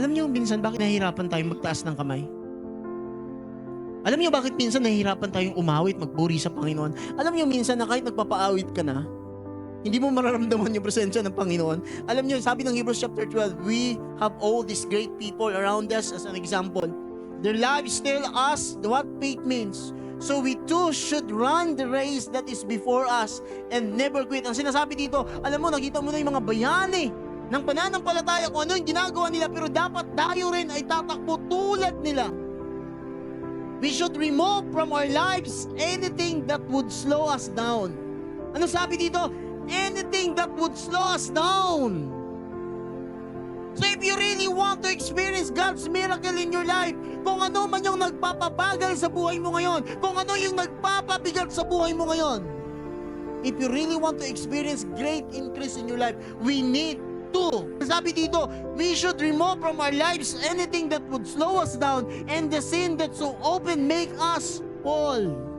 Alam niyo minsan bakit nahihirapan tayong magtaas ng kamay? Alam niyo bakit minsan nahihirapan tayong umawit, magburi sa Panginoon? Alam niyo minsan na kahit nagpapaawit ka na, hindi mo mararamdaman yung presensya ng Panginoon. Alam niyo, sabi ng Hebrews chapter 12, we have all these great people around us as an example. Their lives tell us what faith means. So we too should run the race that is before us and never quit. Ang sinasabi dito, alam mo, nakita mo na yung mga bayani ng pananampalataya kung ano yung ginagawa nila, pero dapat tayo rin ay tatakbo tulad nila. We should remove from our lives anything that would slow us down. Ano sabi dito? Anything that would slow us down. So if you really want to experience God's miracle in your life, kung ano man yung nagpapabagal sa buhay mo ngayon, kung ano yung nagpapabigat sa buhay mo ngayon, if you really want to experience great increase in your life, we need to. Sabi dito, we should remove from our lives anything that would slow us down and the sin that so often make us fall.